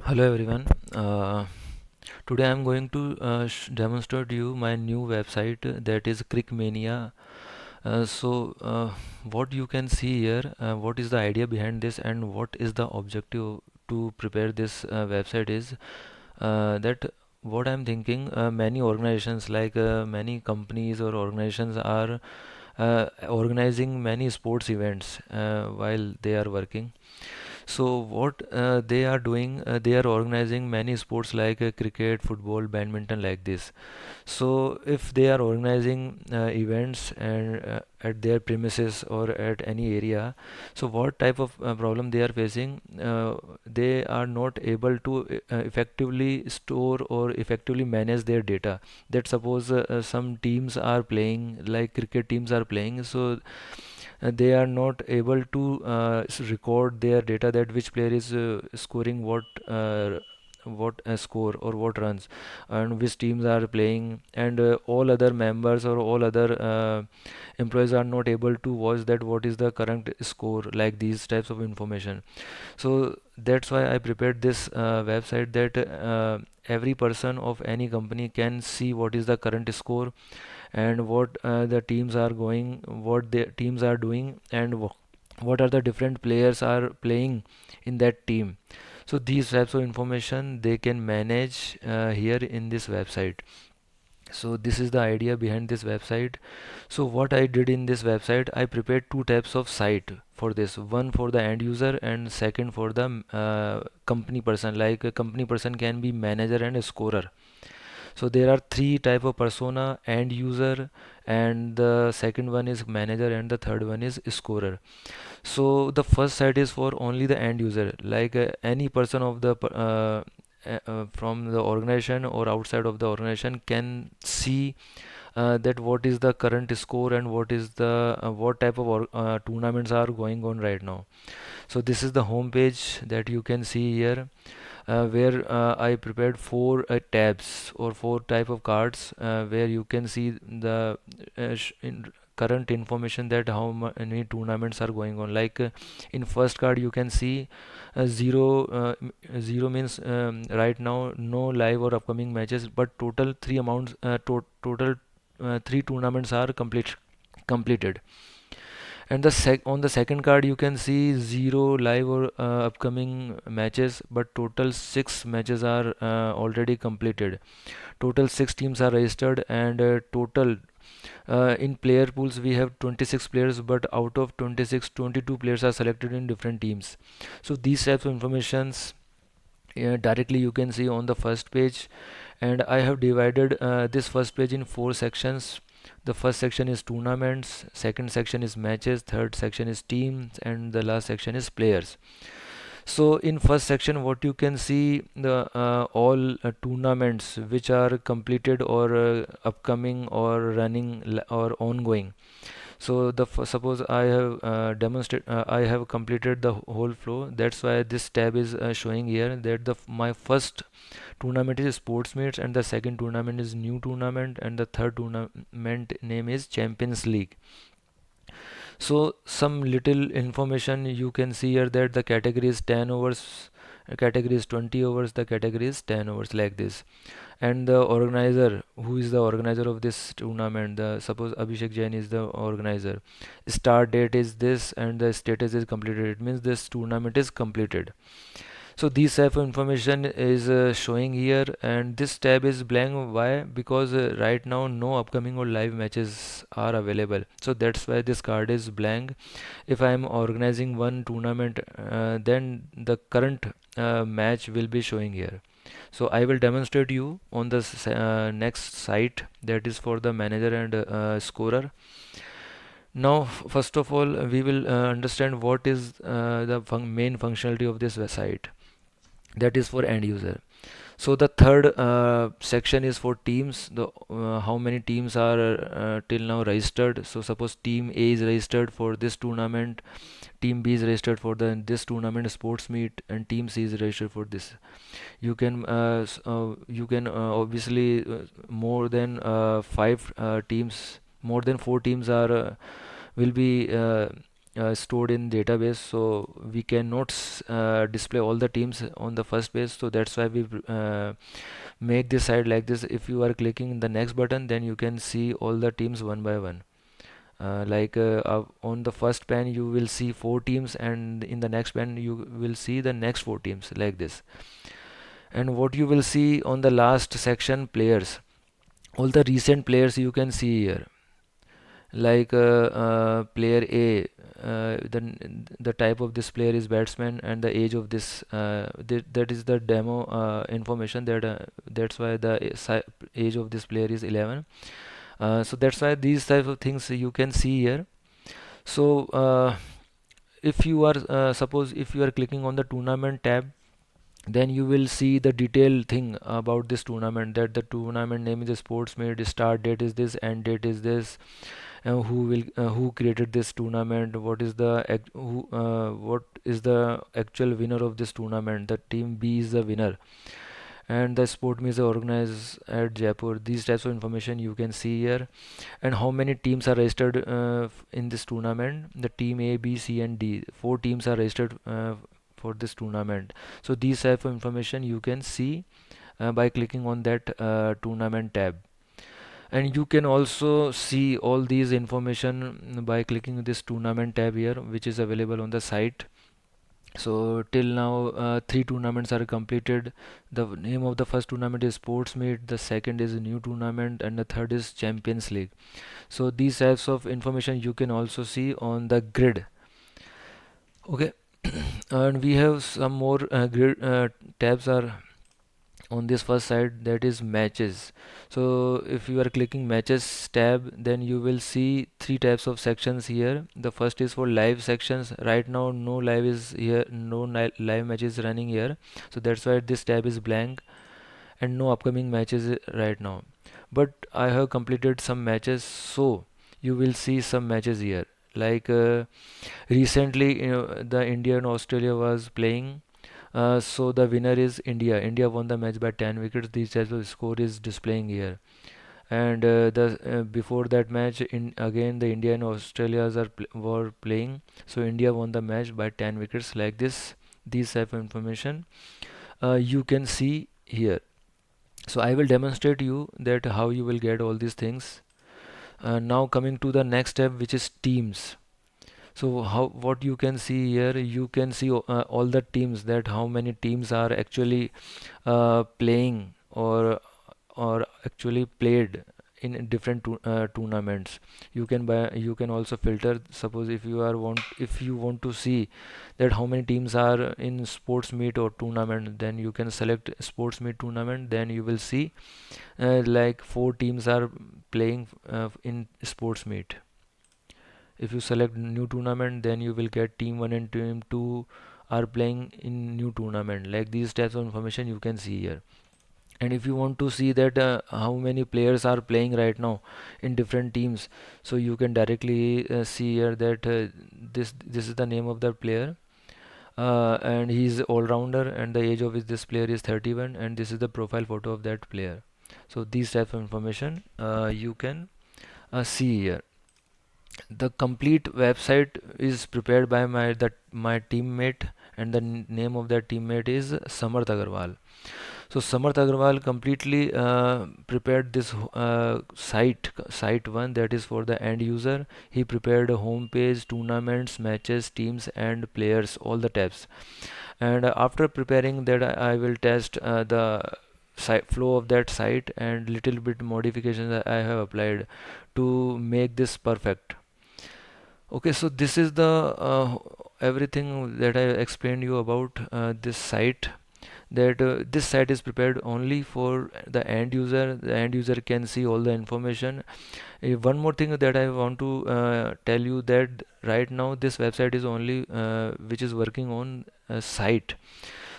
Hello everyone. Today I'm going to demonstrate you my new website that is Cric Mania. What you can see here, what is the idea behind this, and what is the objective to prepare this website is that what I'm thinking. Many organizations, like many companies or organizations, are organizing many sports events while they are working. So what they are doing, they are organizing many sports like cricket, football, badminton, like this. So if they are organizing events and at their premises or at any area, so what type of problem they are facing? They are not able to effectively store or effectively manage their data. That suppose some teams are playing, like cricket teams are playing, so they are not able to record their data, that which player is scoring what score or what runs, and which teams are playing, and all other members or all other employees are not able to watch that what is the current score, like these types of information. So that's why I prepared this website, that every person of any company can see what is the current score, and what the teams are going, what the teams are doing, and what are the different players are playing in that team. So these types of information they can manage here in this website. So this is the idea behind this website. So what I did in this website, I prepared two types of site for this: one for the end user, and second for the company person. Like a company person can be manager and a scorer. So there are three type of persona: end user, and the second one is manager, and the third one is scorer. So the first site is for only the end user, like any person of the from the organization or outside of the organization can see that what is the current score, and what is the what type of tournaments are going on right now. So this is the home page that you can see here, where I prepared four tabs or four type of cards, where you can see the current information, that how many tournaments are going on. Like in first card you can see zero. Zero means right now no live or upcoming matches, but total three amounts, total three tournaments are completed. And on the second card you can see zero live or upcoming matches, but total six matches are already completed. Total six teams are registered, and total in player pools we have 26 players, but out of 26, 22 players are selected in different teams. So these types of informations directly you can see on the first page. And I have divided this first page in four sections. The first section is tournaments, second section is matches, third section is teams, and the last section is players. So in first section what you can see, the all tournaments which are completed or upcoming or running or ongoing. So suppose I have I have completed the whole flow. That's why this tab is showing here, that my first tournament is sports meets, and the second tournament is new tournament, and the third tournament name is Champions League. So some little information you can see here, that the category is 10 overs, category is 20 overs, the category is 10 overs, like this. And the organizer, who is the organizer of this tournament, the suppose Abhishek Jain is the organizer. Start date is this, and the status is completed. It means this tournament is completed. So these type of information is showing here, and this tab is blank. Why? Because right now no upcoming or live matches are available, so that's why this card is blank. If I am organizing one tournament, then the current match will be showing here. So I will demonstrate you on the next site, that is for the manager and scorer. Now first of all we will understand what is the main functionality of this website, that is for end user. So the third section is for teams, the how many teams are till now registered. So suppose team A is registered for this tournament, team B is registered for the this tournament sports meet, and team C is registered for this. You can obviously more than five teams, more than four teams are will be stored in database, so we cannot display all the teams on the first page. So that's why we make this site like this. If you are clicking the next button, then you can see all the teams one by one. On the first pane you will see 4 teams, and in the next pane you will see the next 4 teams, like this. And what you will see on the last section, players, all the recent players you can see here, like player A, the type of this player is batsman, and the age of this, that is the demo information, that's why the age of this player is 11. So that's why these type of things you can see here. So if you are suppose if you are clicking on the tournament tab, then you will see the detailed thing about this tournament, that the tournament name is a sports made, start date is this, end date is this, who created this tournament, what is the actual winner of this tournament, the team B is the winner, and the sport meet is organized at Jaipur. These types of information you can see here. And how many teams are registered in this tournament, the team A, B, C and D, 4 teams are registered for this tournament. So these type of information you can see by clicking on that tournament tab. And you can also see all these information by clicking this tournament tab here, which is available on the site. So till now 3 tournaments are completed. The name of the first tournament is sports meet, the second is a new tournament, and the third is Champions League. So these types of information you can also see on the grid. Okay. And we have some more grid tabs are on this first side, that is matches. So if you are clicking matches tab, then you will see 3 types of sections here. The first is for live sections. Right now no live is here, no live matches running here, so that's why this tab is blank, and no upcoming matches right now. But I have completed some matches, so you will see some matches here, like recently the India and Australia was playing. So the winner is India. India won the match by 10 wickets. This type of score is displaying here. And the before that match, in again the India and Australia were playing. So India won the match by 10 wickets, like this. These type of information you can see here. So I will demonstrate you that how you will get all these things. Now coming to the next step, which is teams. So what you can see here, you can see all the teams, that how many teams are actually playing, or actually played in different tournaments. You can also filter. Suppose if you want to see that how many teams are in sports meet or tournament, then you can select sports meet tournament. Then you will see like 4 teams are playing in sports meet. If you select new tournament, then you will get team 1 and team 2 are playing in new tournament. Like these types of information you can see here. And if you want to see that how many players are playing right now in different teams, so you can directly see here that this is the name of the player, and he is all-rounder, and the age of this player is 31, and this is the profile photo of that player. So these types of information you can see here. The complete website is prepared by my teammate, and the name of that teammate is Samarth Agarwal. So Samarth Agarwal completely prepared this site 1, that is for the end user. He prepared a home page, tournaments, matches, teams and players, all the tabs. And after preparing that, I will test the flow of that site, and little bit modifications that I have applied to make this perfect. Okay, so this is the everything that I explained you about this site. That this site is prepared only for the end user. The end user can see all the information. One more thing that I want to tell you, that right now this website is only which is working on a site.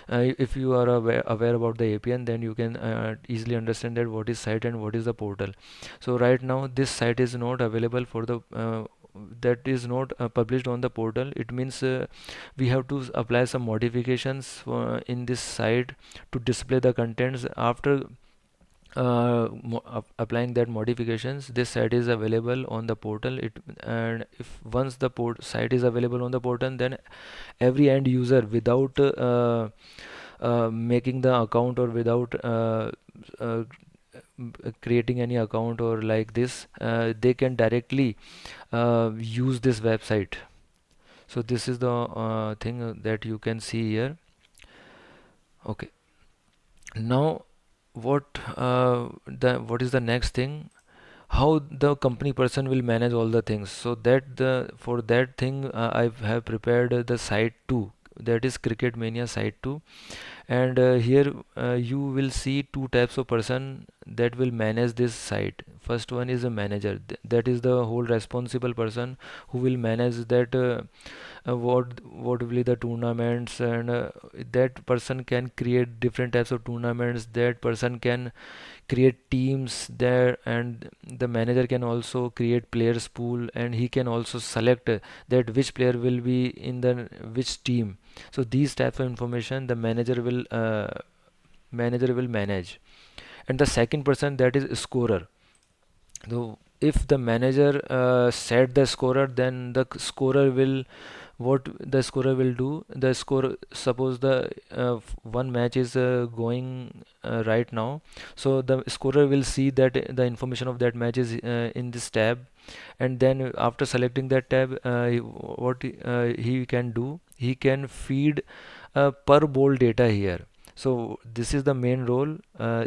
If you are aware about the Appian, then you can easily understand that what is site and what is the portal. So right now this site is not available for the that is not published on the portal. It means we have to apply some modifications in this site to display the contents. After applying that modifications, this site is available on the portal. And if once the site is available on the portal, then every end user, without making the account, or without uh, creating any account or like this, they can directly use this website. So this is the thing that you can see here. Okay, now what is the next thing? How the company person will manage all the things? So that the for that thing, I have prepared the site 2, that is Cricket Mania site 2. And here you will see two types of person that will manage this site. First one is a manager. That is the whole responsible person who will manage that, what will be the tournaments. And that person can create different types of tournaments. That person can create teams there, and the manager can also create players pool, and he can also select that which player will be in the which team. So these types of information the manager will manage. And the second person, that is scorer. So if the manager set the scorer, then the scorer will, what the scorer will do, the score, suppose the one match is going right now. So the scorer will see that the information of that match is in this tab. And then after selecting that tab, what he can do, he can feed per ball data here. So this is the main role.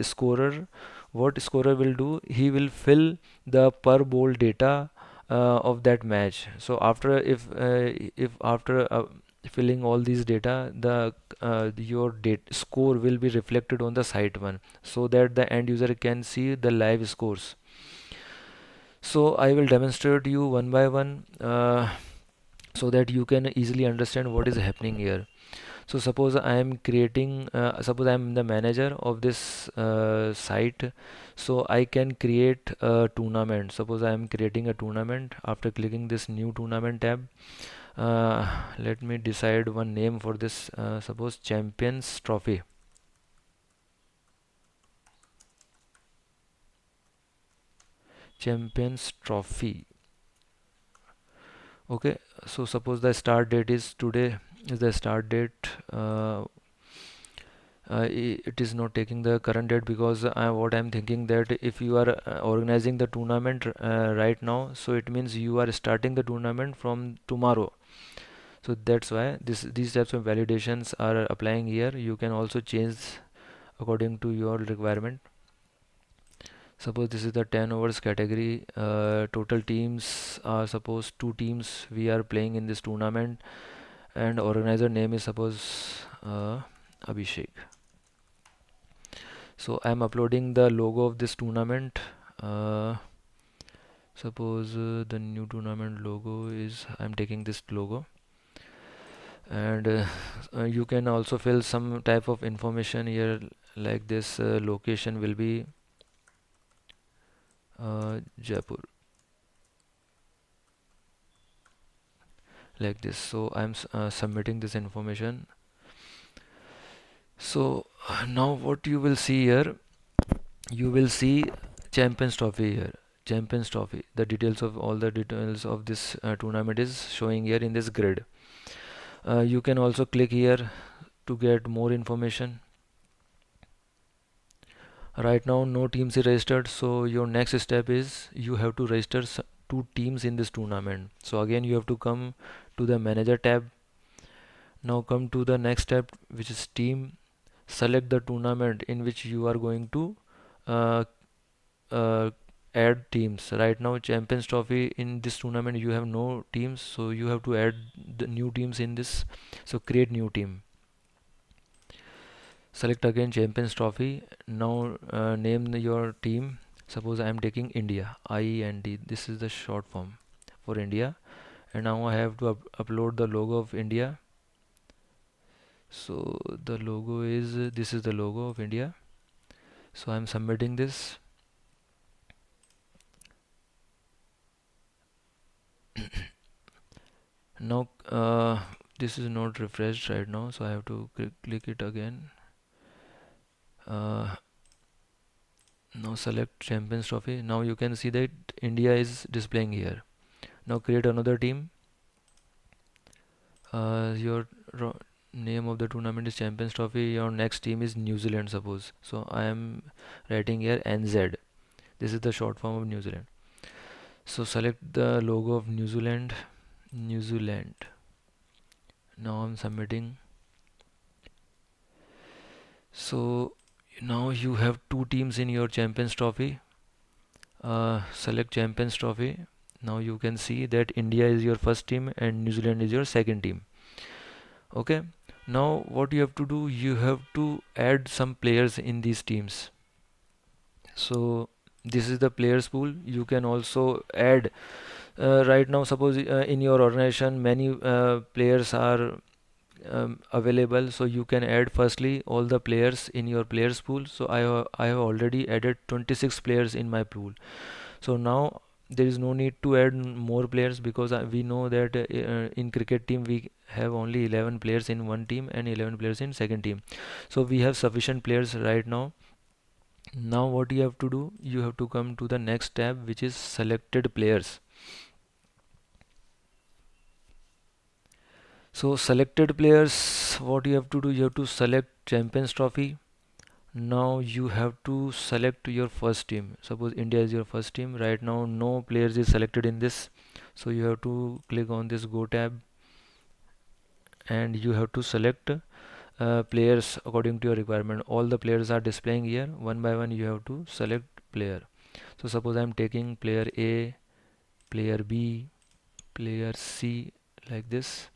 Scorer, what scorer will do, he will fill the per ball data of that match. So after, if after filling all these data, the your date score will be reflected on the site 1, so that the end user can see the live scores. So I will demonstrate you one by one, so that you can easily understand what is happening here. So suppose I am creating, suppose I am the manager of this site. So I can create a tournament. Suppose I am creating a tournament. After clicking this new tournament tab, let me decide one name for this. Suppose Champions Trophy. Champions Trophy. Okay. So suppose the start date is today. Is the start date? It is not taking the current date, because what I'm thinking, that if you are organizing the tournament right now, so it means you are starting the tournament from tomorrow. So that's why these types of validations are applying here. You can also change according to your requirement. Suppose this is the 10 overs category. Total teams are, suppose 2 teams we are playing in this tournament, and organizer name is suppose Abhishek. So I'm uploading the logo of this tournament. uh, Suppose the new tournament logo is, I'm taking this logo. And you can also fill some type of information here, like this location will be Jaipur, like this. So I'm submitting this information. So now what you will see here, you will see Champions Trophy here. Champions Trophy, the details of all the details of this tournament is showing here in this grid. You can also click here to get more information. Right now no teams is registered, so your next step is you have to register 2 teams in this tournament. So again you have to come to the manager tab. Now come to the next tab, which is team. Select the tournament in which you are going to uh, uh, add teams. Right now Champions Trophy, in this tournament you have no teams, so you have to add the new teams in this. So create new team. Select again Champions Trophy. Now name your team. Suppose I am taking India, IEND. This is the short form for India. And now I have to upload the logo of India. So the logo is, this is the logo of India. So I am submitting this. Now this is not refreshed right now, so I have to click it again. uh, Now select Champions Trophy. Now you can see that India is displaying here. Now create another team. Your name of the tournament is Champions Trophy. Your next team is New Zealand, suppose. So I am writing here NZ. This is the short form of New Zealand. So select the logo of New Zealand. New Zealand. Now I'm submitting. So now you have two teams in your Champions Trophy. Select Champions Trophy. Now you can see that India is your first team and New Zealand is your second team. Okay. Now what you have to do, you have to add some players in these teams. So this is the players pool. You can also add right now, suppose in your organization many players are available, so you can add firstly all the players in your players pool. So I have already added 26 players in my pool. So now there is no need to add more players, because we know that in cricket team we have only 11 players in one team and 11 players in second team. So we have sufficient players right now. Now what you have to do, you have to come to the next tab, which is selected players. So selected players, what you have to do, you have to select Champions Trophy. Now you have to select your first team. Suppose India is your first team. Right now no players is selected in this. So you have to click on this Go tab and you have to select players according to your requirement. All the players are displaying here. One by one you have to select player. So suppose I am taking player A, player B, player C, like this.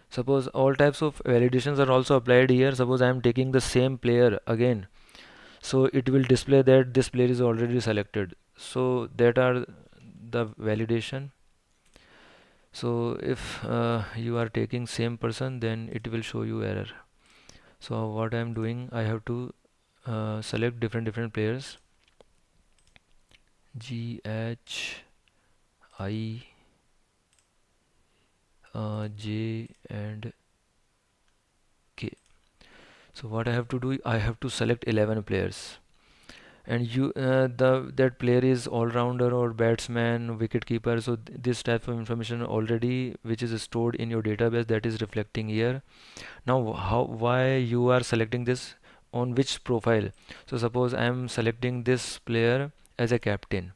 Suppose all types of validations are also applied here. Suppose I am taking the same player again, so it will display that this player is already selected. So that are the validation. So if you are taking same person, then it will show you error. So what I am doing, I have to select different players, G, H, I, J and K. So what I have to do, I have to select 11 players, and you the that player is all rounder or batsman, wicket keeper. So this type of information already which is stored in your database, that is reflecting here. Now how, why you are selecting this, on which profile? So suppose I am selecting this player as a captain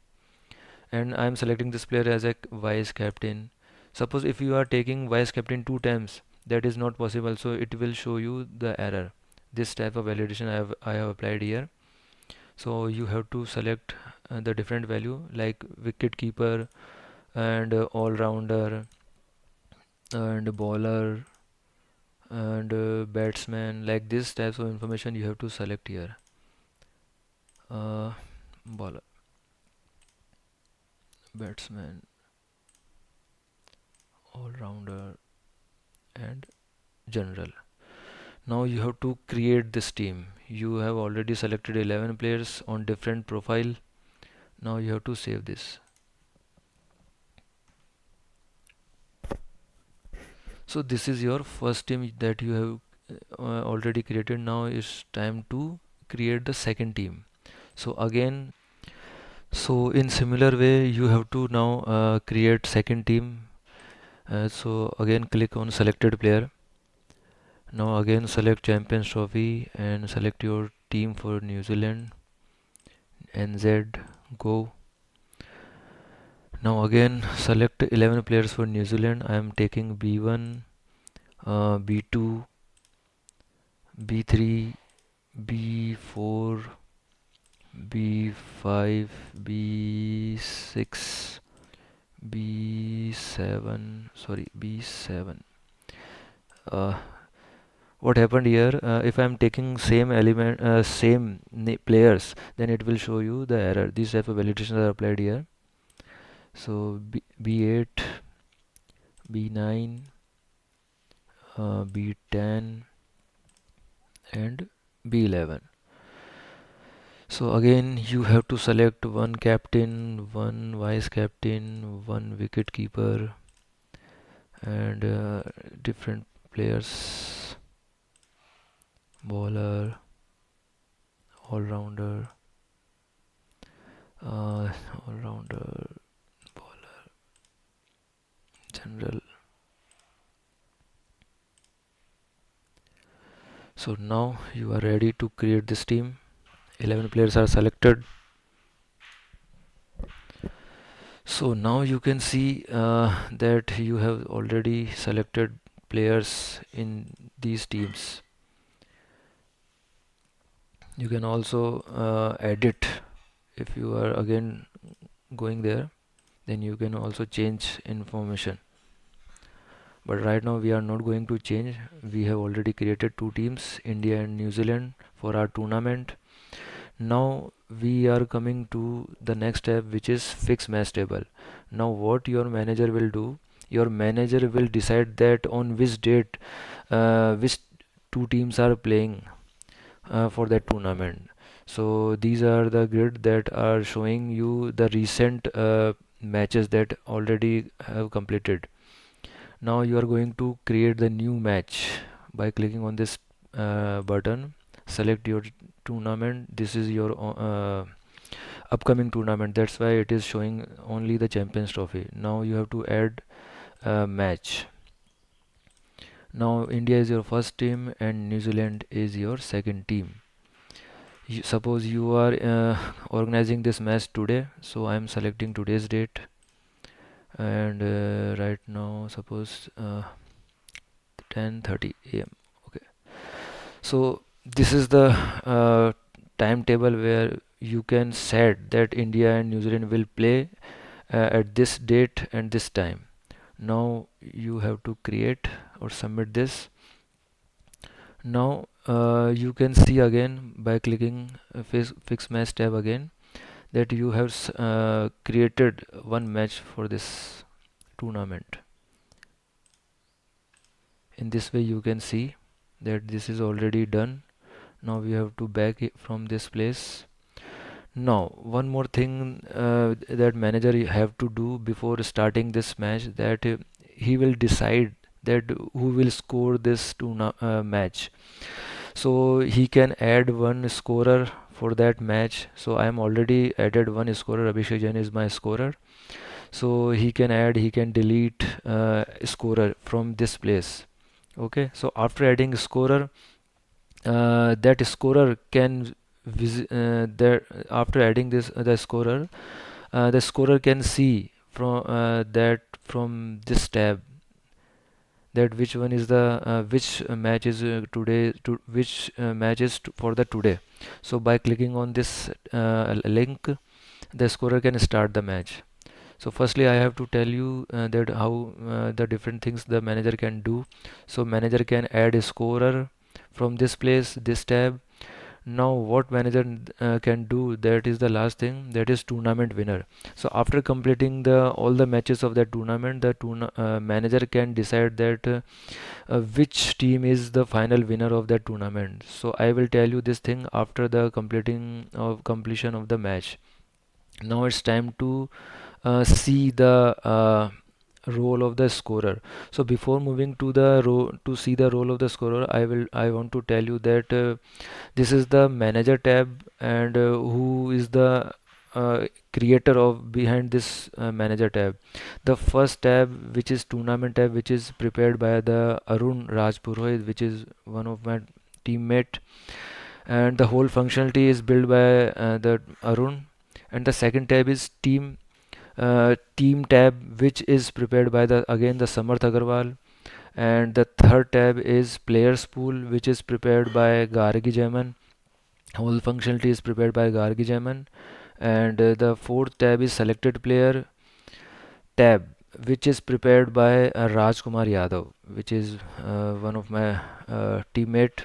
and I am selecting this player as a vice captain. Suppose if you are taking vice captain two times, that is not possible, so it will show you the error. This type of validation I have applied here. So you have to select the different value like wicket keeper and all rounder and bowler and batsman, like this types of information you have to select here. Bowler, batsman, all rounder and general. Now you have to create this team. You have already selected 11 players on different profile. Now you have to save this. So this is your first team that you have already created. Now it's time to create the second team. So again, so in similar way you have to now create second team. So again click on selected player. Now again select Champions Trophy and select your team for New Zealand, NZ, go. Now again select 11 players for New Zealand. I am taking B1, B2, B3, B4, B5, B6, B7, sorry, B7. Uh, what happened here? If I am taking same element, same players, then it will show you the error. These type of validations are applied here. So B8, B9, B10 and B11. So again you have to select one captain, one vice captain, one wicket keeper and different players, bowler, all-rounder, all-rounder, bowler, general. So now you are ready to create this team. 11 players are selected. So now you can see that you have already selected players in these teams. You can also edit if you are again going there, then you can also change information. But right now we are not going to change. We have already created two teams, India and New Zealand, for our tournament. Now we are coming to the next step, which is fix match table. Now what your manager will do, your manager will decide that on which date which two teams are playing for that tournament. So these are the grid that are showing you the recent matches that already have completed. Now you are going to create the new match by clicking on this button. Select your tournament. This is your upcoming tournament. That's why it is showing only the Champions Trophy. Now you have to add a match. Now India is your first team and New Zealand is your second team. Suppose you are organizing this match today, so I am selecting today's date, and right now suppose 10:30 a.m. Okay, so this is the timetable where you can set that India and New Zealand will play at this date and this time. Now you have to create or submit this. Now you can see again by clicking fix match tab again that you have created one match for this tournament. In this way you can see that this is already done. Now we have to back it from this place. Now one more thing that manager have to do before starting this match, that he will decide that who will score this match. So he can add one scorer for that match. So I am already added one scorer. Abhishek Jain is my scorer. So he can add, he can delete scorer from this place. Okay, so after adding scorer, that scorer can there after adding this the scorer can see from that from this tab that which one is the which match is today to which match is for the today. So by clicking on this link, the scorer can start the match. So firstly I have to tell you that how the different things the manager can do. So manager can add a scorer from this place, this tab. Now what manager can do, that is the last thing, that is tournament winner. So after completing the all the matches of that tournament, the manager can decide that which team is the final winner of that tournament. So I will tell you this thing after the completion of the match. Now it's time to see the role of the scorer. So before moving to the to see the role of the scorer, I want to tell you that this is the manager tab, and who is the creator of behind this manager tab. The first tab, which is tournament tab, which is prepared by the Arun Rajpurohit, which is one of my teammate, and the whole functionality is built by the Arun. And the second tab is team tab, which is prepared by the again the Samarth Agarwal. And the third tab is players pool, which is prepared by Gargi Jaman. Whole functionality is prepared by Gargi Jaman. And the fourth tab is selected player tab, which is prepared by Rajkumar Yadav, which is one of my teammate.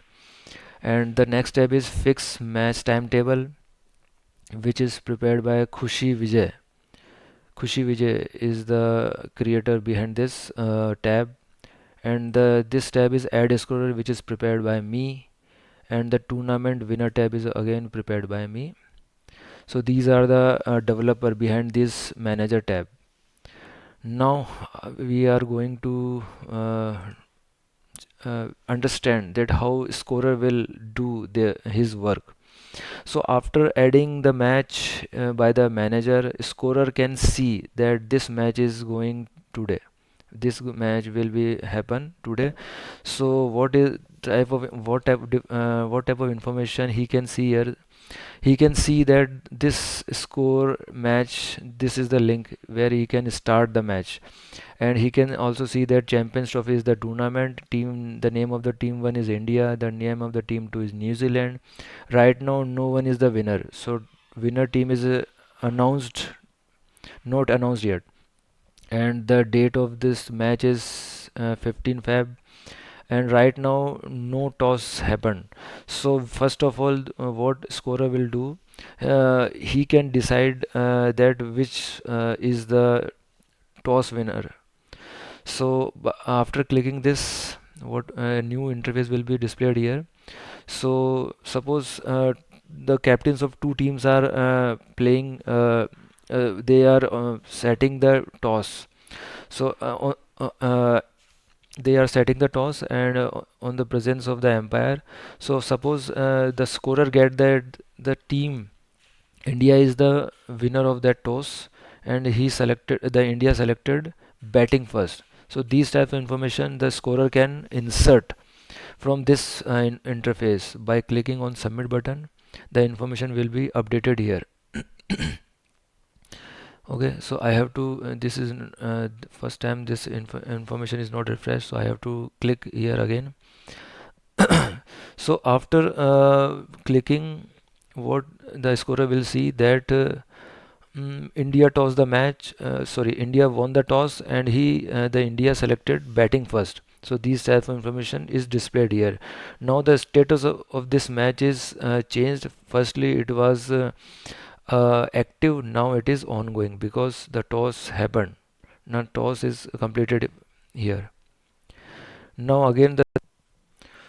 And the next tab is fix match timetable, which is prepared by Khushi Vijay. Khushi Vijay is the creator behind this tab. And this tab is add scorer, which is prepared by me. And the tournament winner tab is again prepared by me. So these are the developer behind this manager tab. Now we are going to understand that how scorer will do his work. So after adding the match by the manager, scorer can see that this match is going today. This match will be happen today. So what type of information he can see here? He can see that this score match, this is the link where he can start the match, and he can also see that Champions Trophy is the tournament team. The name of the team one is India, the name of the team two is New Zealand. Right now no one is the winner, so winner team is announced not announced yet, and the date of this match is 15 Feb, and right now no toss happened. So first of all, what scorer will do, he can decide that which is the toss winner. So after clicking this, what new interface will be displayed here. So suppose the captains of two teams are playing, they are setting the toss. So they are setting the toss, and on the presence of the umpire. So suppose the scorer get that the team India is the winner of that toss, and the India selected batting first. So these types of information the scorer can insert from this interface by clicking on submit button. The information will be updated here. Okay, so I have to this is first time this information is not refreshed, so I have to click here again. So after clicking, what the scorer will see that India tossed the match. Sorry, India won the toss, and the India selected batting first. So these type of information is displayed here. Now the status of this match is changed. Firstly, it was active. Now it is ongoing because the toss happened. Now toss is completed here. Now again the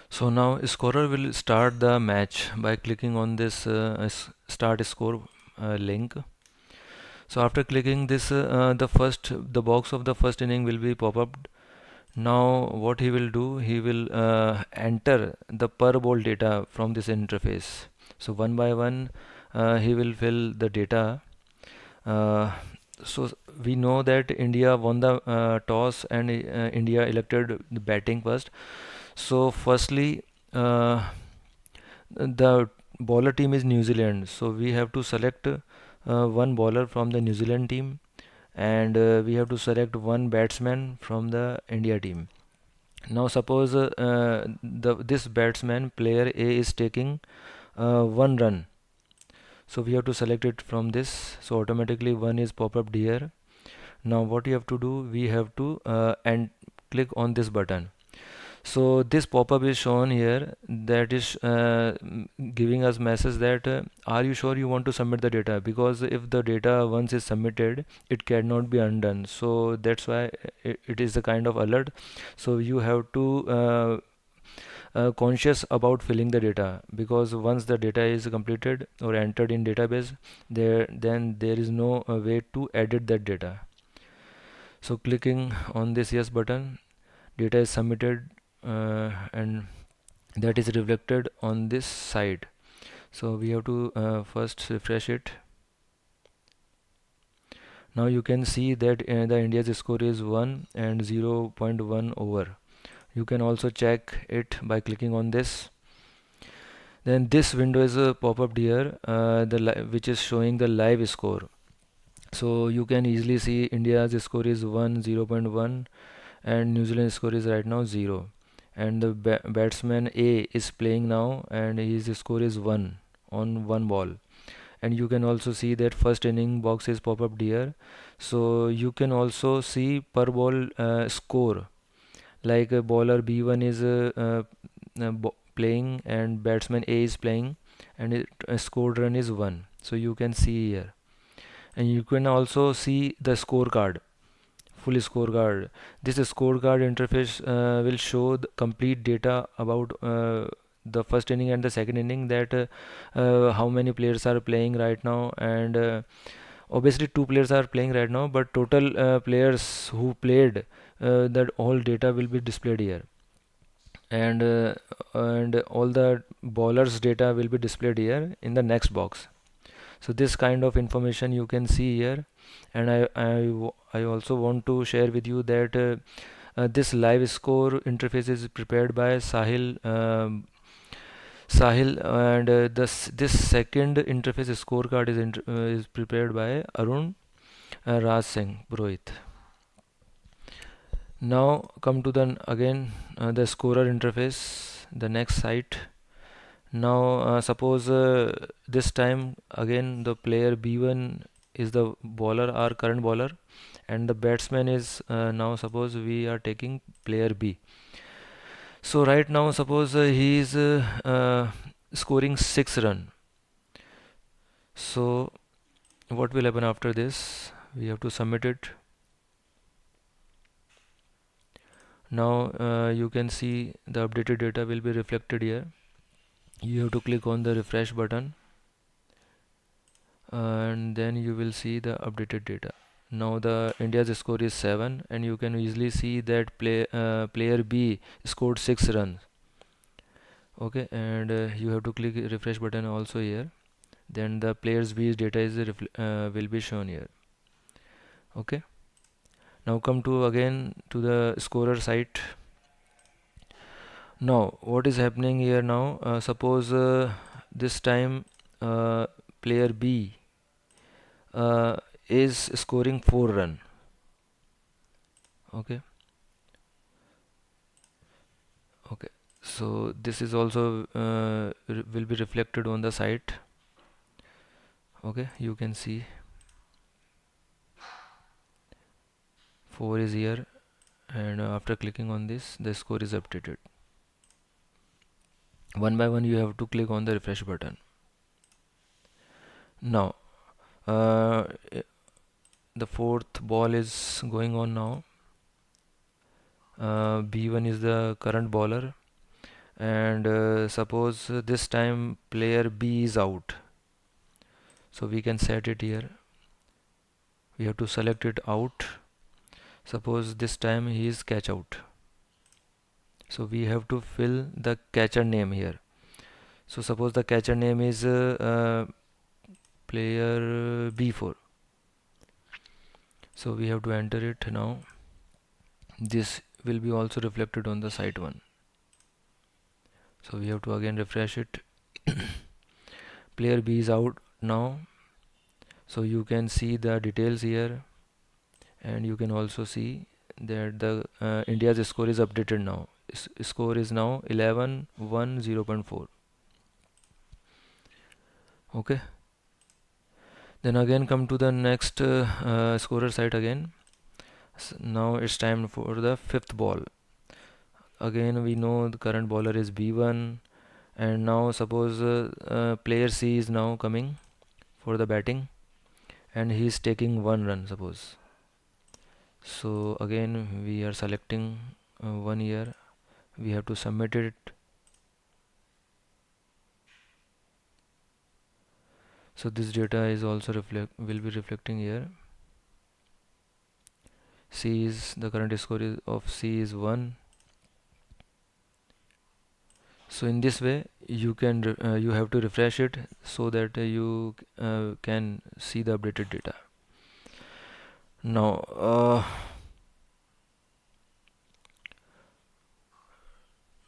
so now scorer will start the match by clicking on this start score link. So after clicking this, the box of the first inning will be pop up. Now what he will do, he will enter the per ball data from this interface. So one by one, he will fill the data. Uh, so we know that India won the toss, and India elected the batting first. So firstly, the bowler team is New Zealand. So we have to select one bowler from the New Zealand team, and we have to select one batsman from the India team. Now suppose this batsman player A is taking 1 run, so we have to select it from this. So automatically one is pop up here. Now what you have to do, we have to and click on this button. So this pop-up is shown here, that is giving us message that are you sure you want to submit the data, because if the data once is submitted it cannot be undone. So that's why it is a kind of alert. So you have to conscious about filling the data, because once the data is completed or entered in database, then there is no way to edit that data. So clicking on this yes button, data is submitted, and that is reflected on this side. So we have to first refresh it. Now you can see that the India's score is 1 and 0.1 over. You can also check it by clicking on this. Then this window is a pop-up here, which is showing the live score. So you can easily see India's score is 1 0.1, and New Zealand's score is right now 0, and the batsman A is playing now, and his score is 1 on one ball. And you can also see that first inning box is pop up here. So you can also see per ball score, like bowler B1 is playing and batsman A is playing, and scored run is 1. So you can see here, and you can also see the scorecard, full scorecard. This scorecard interface will show the complete data about the first inning and the second inning, that how many players are playing right now, and obviously two players are playing right now, but total players who played, that all data will be displayed here. and all the bowlers data will be displayed here in the next box. So this kind of information you can see here. And I also want to share with you that this live score interface is prepared by Sahil, and this second interface scorecard is prepared by Arun Raj Singh Purohit. Now come to the again the scorer interface, the next site. Now suppose this time again the player B1 is the bowler, our current bowler, and the batsman is now suppose we are taking player B. So right now suppose he is scoring 6 run. So what will happen after this? We have to submit it. Now you can see the updated data will be reflected here. You have to click on the refresh button, and then you will see the updated data. Now the India's score is 7, and you can easily see that player B scored 6 runs. Okay, and you have to click refresh button also here. Then the players B's data is will be shown here. Okay. Now come to again to the scorer site. Now what is happening here now? Suppose this time uh, player B is scoring 4 run. Okay. Okay. So this is also will be reflected on the site. Okay, you can see 4 is here, and after clicking on this the score is updated. One by one you have to click on the refresh button. Now uh, the fourth ball is going on now. B1 is the current bowler, and suppose this time player B is out, so we can set it here. We have to select it out. Suppose this time he is catch out, so we have to fill the catcher name here. So suppose the catcher name is player B4, so we have to enter it now. This will be also reflected on the site 1, so we have to again refresh it. Player B is out now, so you can see the details here, and you can also see that the India's score is updated now. Score is now 11-1-0.4. Okay, then again come to the next scorer site again. Now it's time for the fifth ball. Again we know the current bowler is B1, and now suppose player C is now coming for the batting, and he is taking 1 run suppose. So again we are selecting 1 year. We have to submit it. So this data is also will be reflecting here. C is the current score of C is 1. So in this way you can you have to refresh it so that you can see the updated data. Now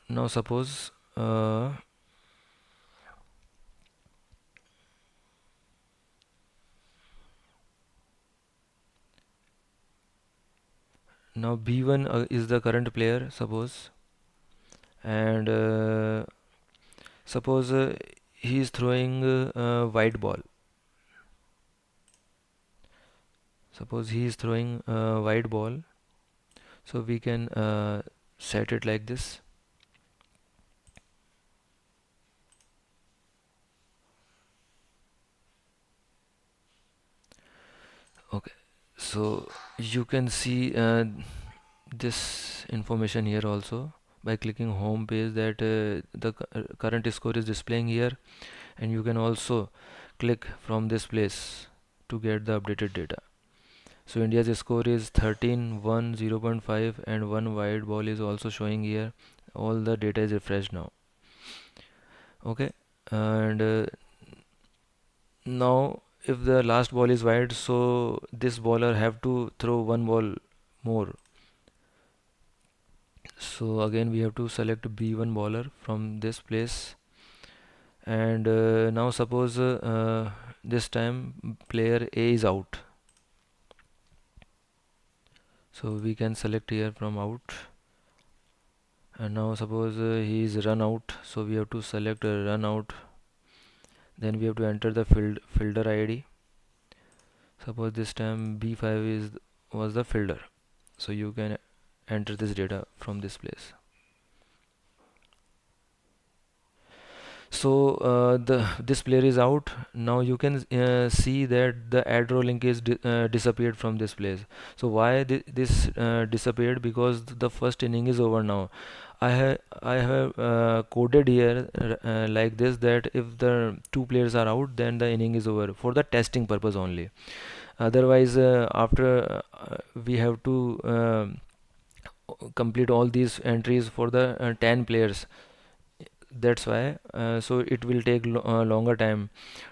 now suppose now B1 is the current player suppose, and suppose he is throwing white ball. Suppose he is throwing white ball, so we can set it like this. Okay, so you can see this information here also by clicking home page, that the current score is displaying here, and you can also click from this place to get the updated data. So India's score is 13-1-0.5, and one white ball is also showing here all the data is refreshed now. Okay, and now if the last ball is wide, so this bowler have to throw one ball more. So again we have to select B1 bowler from this place, and now suppose this time player A is out, so we can select here from out. And now suppose he is run out, so we have to select run out. Then we have to enter the fielder ID. Suppose this time B5 was the fielder, so you can enter this data from this place. So this player is out. Now you can see that the add row link is disappeared from this place. So why this disappeared? Because the first inning is over now. I have coded here like this, that if the two players are out, then the inning is over, for the testing purpose only. Otherwise after we have to complete all these entries for the 10 players. That's why so it will take longer time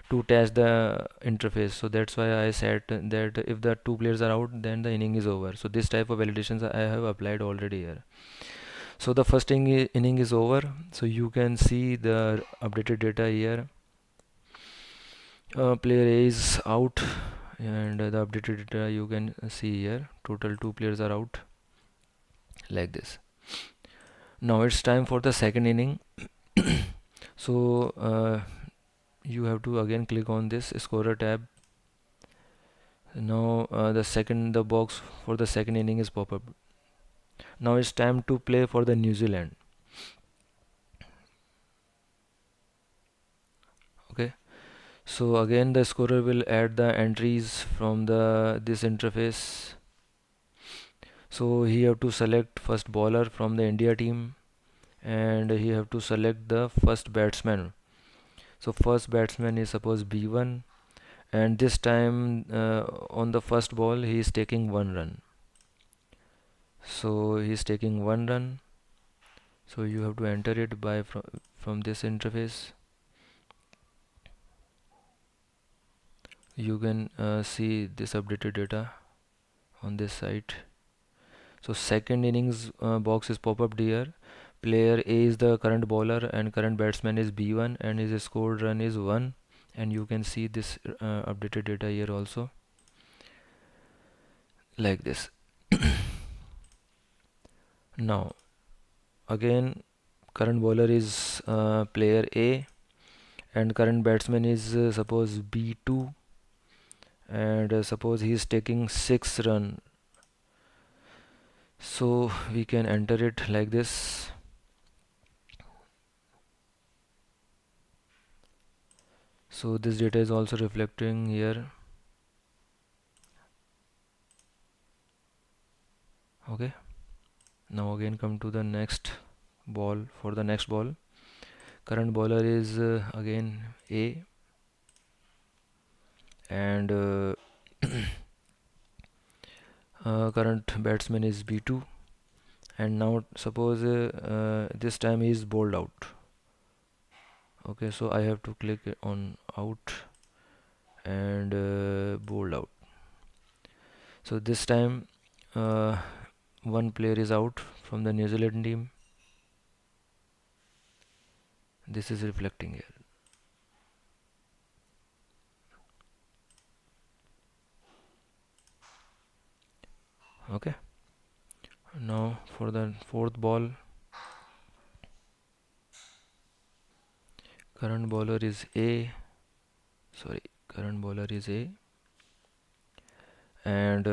to test the interface. So that's why I said that if the two players are out, then the inning is over. So this type of validations I have applied already here. So the first inning is over, so you can see the updated data here. Player A is out, and the updated data you can see here. Total two players are out, like this. Now it's time for the second inning. So you have to again click on this scorer tab. Now the box for the second inning is pop up. Now it's time to play for the New Zealand. Okay, so again the scorer will add the entries from this interface. So he have to select first bowler from the India team, and he have to select the first batsman. So first batsman is suppose B1, and this time on the first ball he is taking 1 run. So he is taking 1 run. So you have to enter it from this interface. You can see this updated data on this site. So second innings box is pop up here. Player A is the current bowler and current batsman is B1, and his scored run is 1. And you can see this updated data here also, like this. Now again current bowler is player A, and current batsman is suppose B2, and suppose he is taking 6 run. So we can enter it like this. So this data is also reflecting here. Okay, now again come to the next ball. For the next ball, current bowler is again A, and current batsman is B2, and now suppose this time he is bowled out. Okay, so I have to click on out and bowled out. So this time one player is out from the New Zealand team. This is reflecting here. Okay, now for the fourth ball, current bowler is A. Current bowler is A, and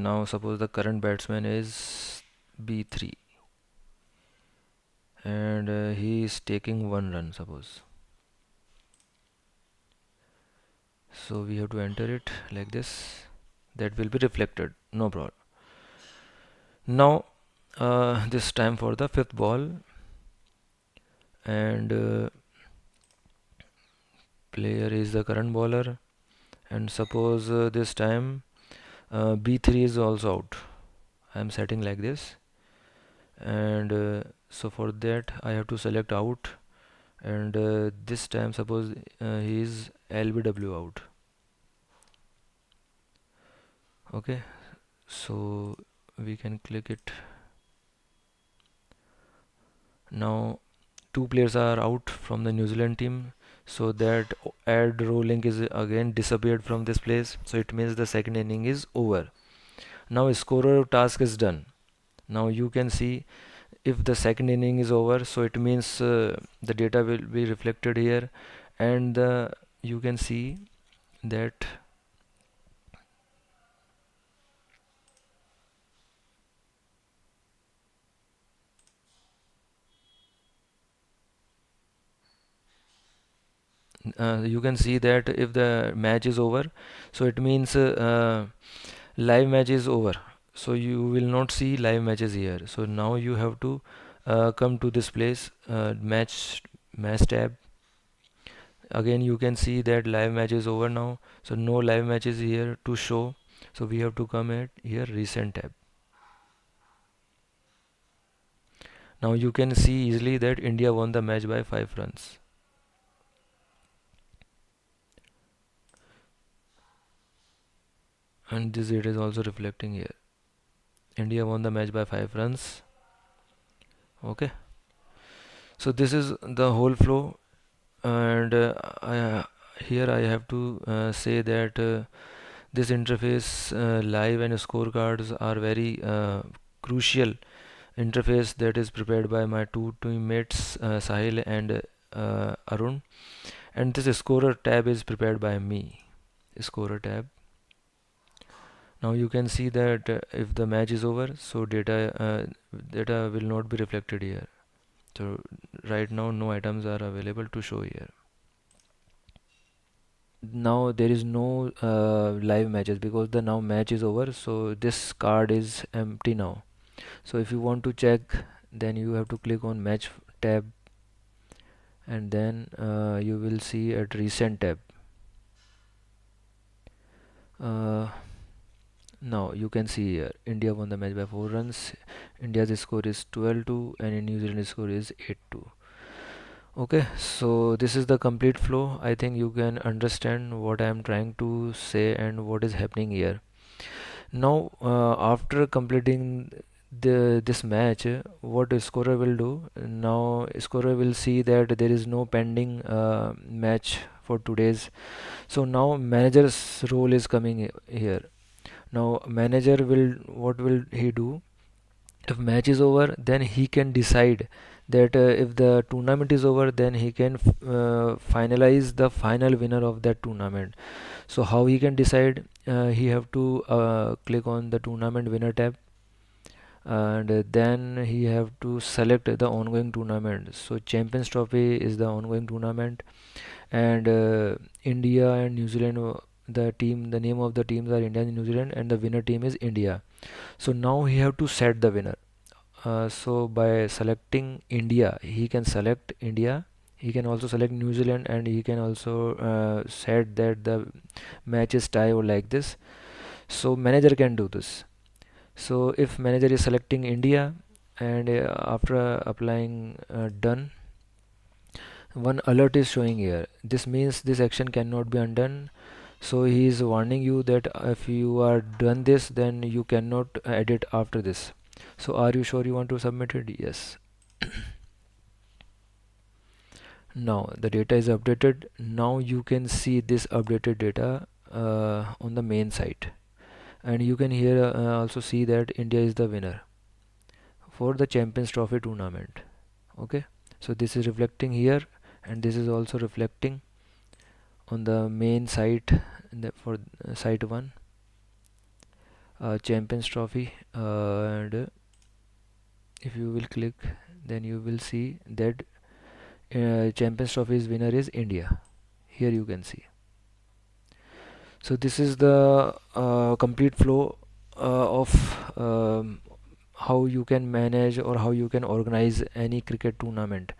now suppose the current batsman is B3, and he is taking 1 run, suppose. So we have to enter it like this. That will be reflected, no problem. Now this time for the fifth ball, and player is the current bowler, and suppose this time B3 is also out. I am setting like this, and So for that I have to select out, and this time suppose he is LBW out. Okay, so we can click it. Now two players are out from the New Zealand team, so that add row link is again disappeared from this place, so it means the second inning is over. Now scorer task is done. Now you can see if the second inning is over, so it means the data will be reflected here, and you can see that you can see that if the match is over, so it means live match is over, so you will not see live matches here. So now you have to come to this place, match tab. Again you can see that live match is over now, so no live matches here to show, so we have to come at here recent tab. Now you can see easily that India won the match by 5 runs. And this data is also reflecting here. India won the match by 5 runs. Okay. So this is the whole flow, and here I have to say that this interface, live and scorecards are very crucial interface that is prepared by my two teammates Sahil and Arun, and this scorer tab is prepared by me. Scorer tab. Now you can see that if the match is over, so data will not be reflected here. So right now no items are available to show here. Now there is no live matches because the now match is over, so this card is empty now. So if you want to check, then you have to click on match tab, and then you will see at recent tab. uh, Now you can see here India won the match by 4 runs. India's score is 12-2 and New Zealand's score is 8-2. Okay, so this is the complete flow. I think you can understand what I am trying to say and what is happening here. Now, after completing this match, what a scorer will do? Now, scorer will see that there is no pending match for today's. So now manager's role is coming here. Now, manager will what will he do? If match is over, then he can decide that if the tournament is over, then he can finalize the final winner of that tournament. So how he can decide? He have to click on the tournament winner tab, and then he have to select the ongoing tournament. So Champions Trophy is the ongoing tournament, and India and New Zealand, the name of the teams are India and New Zealand, and the winner team is India. So now he have to set the winner. So by selecting India, he can select India. He can also select New Zealand, and he can also set that the match is tie or like this. So manager can do this. So if manager is selecting India, and after applying done, one alert is showing here. This means this action cannot be undone. So he is warning you that if you are done this, then you cannot edit after this. So are you sure you want to submit it? Yes. Now the data is updated. Now you can see this updated data on the main site, and you can here also see that India is the winner for the Champions Trophy tournament. Okay, so this is reflecting here, and this is also reflecting on the main site for site 1, Champions Trophy, and if you will click, then you will see that Champions Trophy's winner is India. Here you can see. So this is the complete flow of how you can manage or how you can organize any cricket tournament.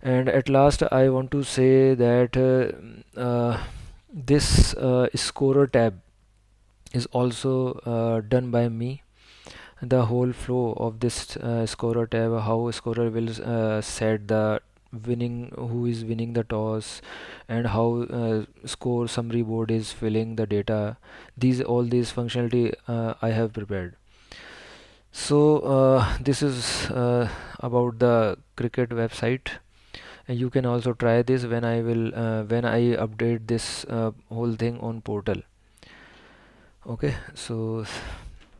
And at last I want to say that this scorer tab is also done by me. the whole flow of this scorer tab, how scorer will set the winning, who is winning the toss, and how score summary board is filling the data. These all these functionality I have prepared. So this is about the cricket website. You can also try this when I update this whole thing on portal. Okay, so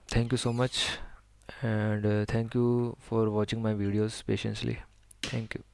thank you so much, and thank you for watching my videos patiently. Thank you.